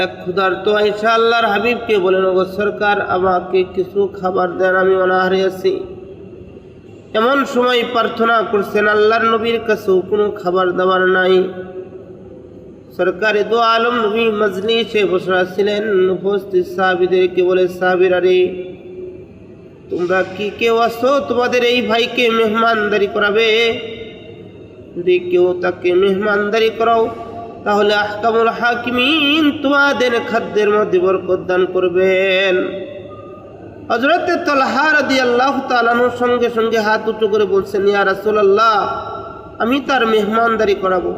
এক ক্ষুধার্ত আয়েশা আল্লাহর হাবিবকে বলেন, ওগো সরকার, আমাকে কিছু খাবার দেন, আমি অনাহারে আছি। এমন সময় প্রার্থনা করছেন, আল্লাহর নবীর কাছেও কোনো খাবার দাবার নাই। সরকারে দো আলম নবী মজলিসে বসে ছিলেন। উপস্থিত সাহাবীদেরকে বলে, সাহাবীরা রে, তোমরা কি কেউ আসো তোমাদের এই ভাইকে মেহমানদারি করাবে? যদি কেউ তাকে মেহমানদারি করাও, তাহলে আহকামুল হাকিমিন তোমাদের খাদ্যের মধ্যে বরকত দান করবেন। হযরত তালহা রাদিয়াল্লাহু তাআলা সঙ্গে সঙ্গে হাত উঁচু করে বলছেন, ইয়া রাসূলুল্লাহ, আমি তার মেহমানদারি করাবো।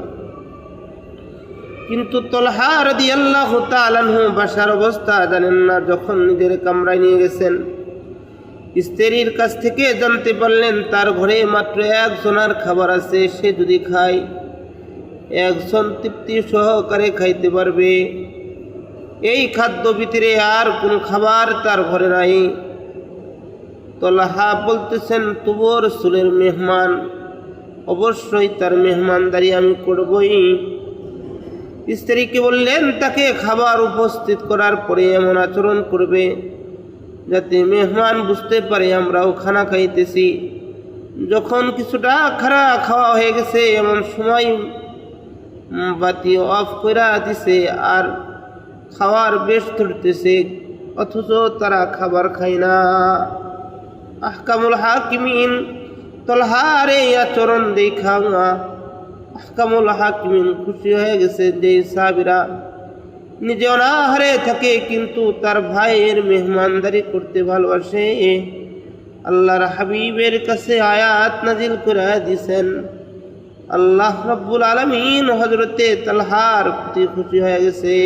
কিন্তু তালহা রাদিয়াল্লাহু তাআলা বাসার অবস্থা জানেন না। যখন নিজের কামরায় নিয়ে গেছেন, স্ত্রীর কাছ থেকে জানতে পারলেন তার ঘরে মাত্র একজনের খাবার আছে। সে যদি খায়, একজন তৃপ্তি সহকারে খাইতে পারবে। এই খাদ্য ভিতরে আর কোনো খাবার তার ঘরে নাই। তালহা বলতেছেন, তবুও রাসূলের মেহমান, অবশ্যই তার মেহমানদারি আমি করবই। স্ত্রীকে বললেন, তাকে খাবার উপস্থিত করার পরে এমন আচরণ করবে যাতে মেহমান বুঝতে পারে আমরাও খানা খাইতেছি। যখন কিছুটা খাওয়া হয়ে গেছে, এমন সময় বাতি অফ করে দিছে আর খাওয়ার বেশ ধরতেছে, অথচ তারা খাবার খায় না। আহকামুল হাকিমিন তালহার এই আচরণ দেখা আহকামুল হাকিমিন খুশি হয়ে গেছে যে সাহাবীরা নিজে অনাহারে থাকে কিন্তু তার ভাইয়ের মেহমানদারি করতে ভালোবাসে। আল্লাহর হাবিবের কাছে আয়াত নাজিল করে দিয়েছেন। আল্লাহ রাব্বুল আলামিন হযরতে তালহার প্রতি খুশি হয়ে গেছে।